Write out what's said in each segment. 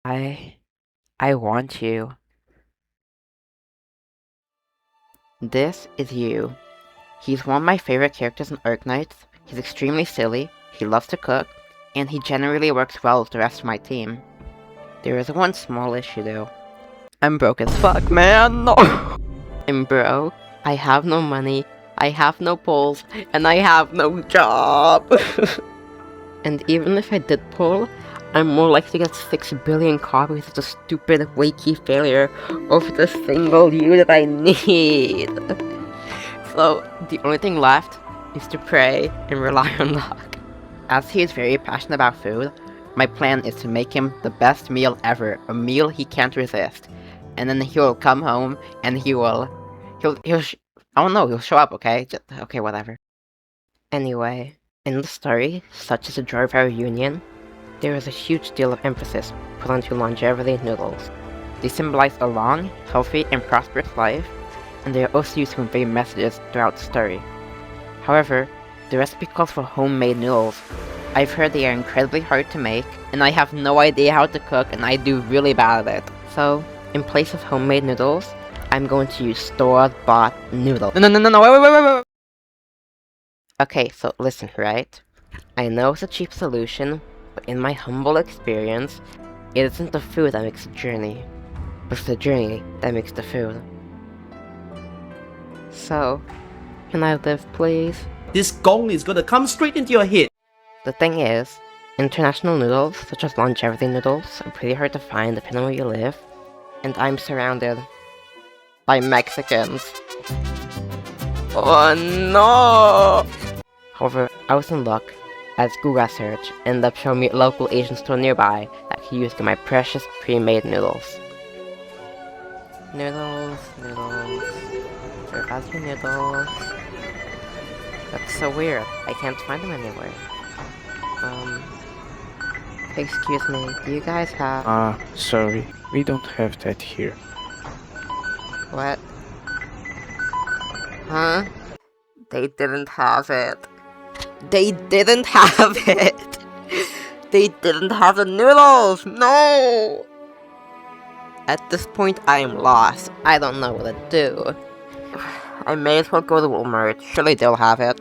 I I want you. This is you. He's one of my favorite characters in Arknights. He's extremely silly, he loves to cook, and he generally works well with the rest of my team. There is one small issue though. I'm broke as fuck, man! No! I'm broke, I have no money, I have no polls, and I have no job! And even if I did pull, I'm more likely to get 6 billion copies of the stupid Wakey failure over the single U that I need. So, the only thing left is to pray and rely on luck. As he is very passionate about food, my plan is to make him the best meal ever, a meal he can't resist. And then he'll come home and he'll I don't know, he'll show up, okay? Okay, whatever. Anyway, in the story, such as the Joy of Our Union, there is a huge deal of emphasis put onto longevity noodles. They symbolize a long, healthy, and prosperous life, and they are also used to convey messages throughout the story. However, the recipe calls for homemade noodles. I've heard they are incredibly hard to make, and I have no idea how to cook, and I do really bad at it. So, in place of homemade noodles, I'm going to use store-bought noodles. No, wait. Okay, so listen, right? I know it's a cheap solution, but in my humble experience, it isn't the food that makes the journey, but it's the journey that makes the food. So, can I live, please? This gong is gonna come straight into your head. The thing is, international noodles, such as longevity noodles, are pretty hard to find depending on where you live, and I'm surrounded by Mexicans. Oh no! However, I was in luck, as Google search ended up showing me a local Asian store nearby that I could use to get my precious pre-made noodles. Noodles. Where are your noodles? That's so weird. I can't find them anywhere. Excuse me, do you guys have... Sorry, we don't have that here. What? Huh? They didn't have it. They didn't have it! They didn't have the noodles! No! At this point, I am lost. I don't know what to do. I may as well go to Walmart. Surely they'll have it.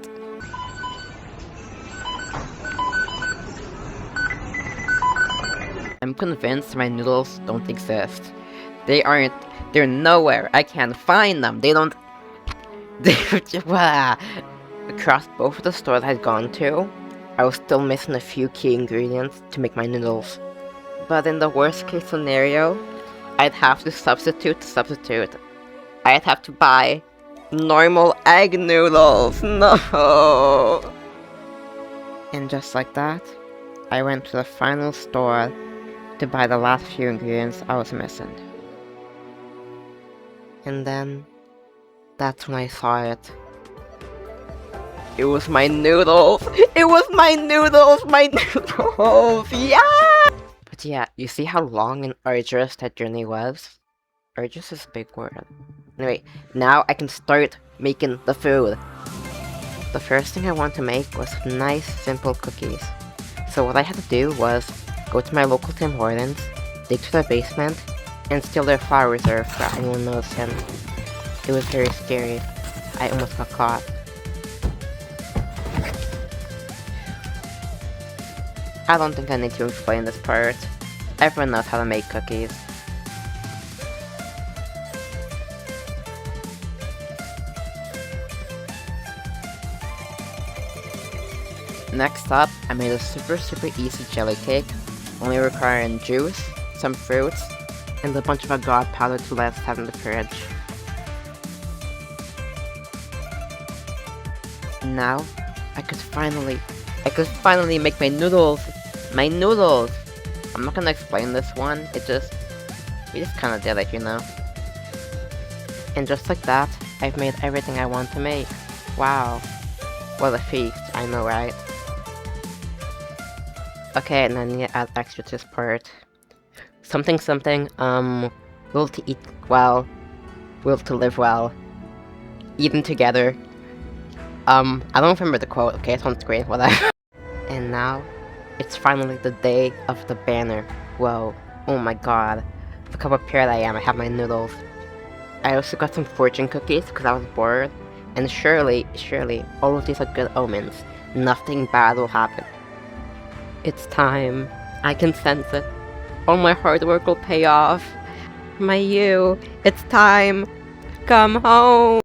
I'm convinced my noodles don't exist. They're nowhere. I can't find them. Across both of the stores I'd gone to, I was still missing a few key ingredients to make my noodles. But in the worst case scenario, I'd have to substitute. I'd have to buy normal egg noodles. No! And just like that, I went to the final store to buy the last few ingredients I was missing. And then, that's when I saw it. It was my noodles! It was my noodles! Yeah! But yeah, you see how long and arduous that journey was? Arduous is a big word. Anyway, now I can start making the food. The first thing I want to make was nice, simple cookies. So what I had to do was go to my local Tim Hortons, dig to their basement, and steal their flour reserve without anyone noticing. It was very scary. I almost got caught. I don't think I need to explain this part. Everyone knows how to make cookies. Next up, I made a super easy jelly cake, only requiring juice, some fruits, and a bunch of agave powder to let us have in the fridge. Now, I could finally make my noodles! My noodles! I'm not gonna explain this one, we just kinda did it, you know? And just like that, I've made everything I want to make. Wow. What a feast, I know, right? Okay, and I need to add extra to this part. Something, will to eat well, will to live well, eating together. I don't remember the quote, okay, it's on screen, whatever. And now, it's finally the day of the banner. Whoa, Oh my god. Look how prepared I am. I have my noodles. I also got some fortune cookies because I was bored. And surely, all of these are good omens. Nothing bad will happen. It's time. I can sense it. All my hard work will pay off. My you, it's time. Come home.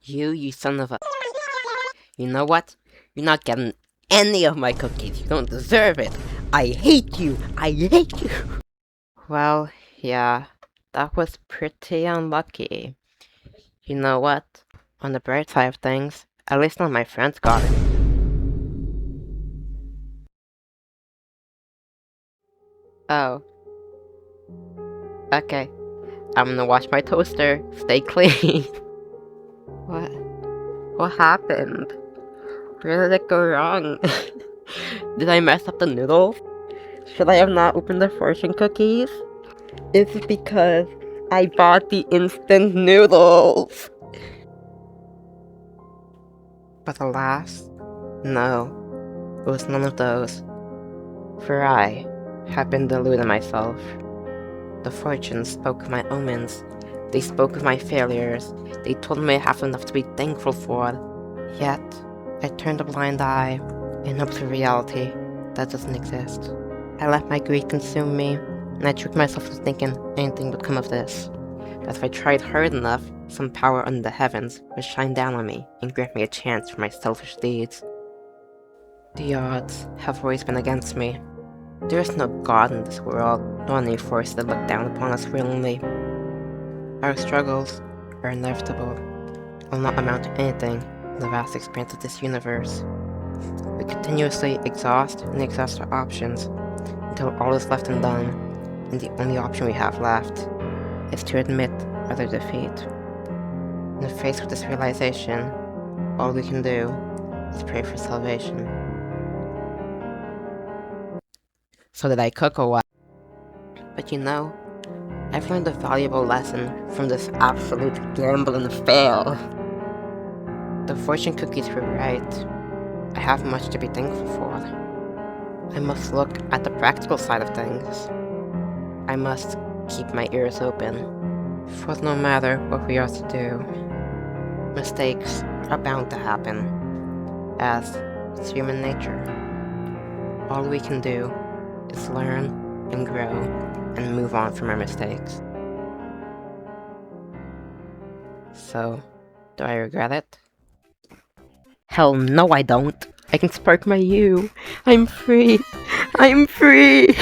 You son of a... You know what? You're not getting any of my cookies. You don't deserve it. I hate you. I hate you. Well, yeah, that was pretty unlucky. You know what? On the bright side of things, at least none of my friends got it. Oh. Okay. I'm gonna wash my toaster. Stay clean. What? What happened? Where did it go wrong? Did I mess up the noodles? Should I have not opened the fortune cookies? Is it because I bought the instant noodles? But alas, no, it was none of those. For I had been deluding myself. The fortunes spoke of my omens. They spoke of my failures. They told me I have enough to be thankful for. Yet, I turned a blind eye in hopes of reality that doesn't exist. I let my greed consume me, and I tricked myself into thinking anything would come of this. As if I tried hard enough, some power under the heavens would shine down on me and grant me a chance for my selfish deeds. The odds have always been against me. There is no God in this world, nor any force that look down upon us willingly. Our struggles are inevitable, and will not amount to anything in the vast expanse of this universe. We continuously exhaust and exhaust our options until all is left undone, and the only option we have left is to admit utter defeat. And faced with this realization, all we can do is pray for salvation. So did I cook or what? But you know, I've learned a valuable lesson from this absolute gamble and fail. The fortune cookies were right. I have much to be thankful for. I must look at the practical side of things. I must keep my ears open. For no matter what we are to do, mistakes are bound to happen, as it's human nature. All we can do is learn and grow and move on from our mistakes. So, do I regret it? Hell no I don't! I can spark my you! I'm free! I'm free!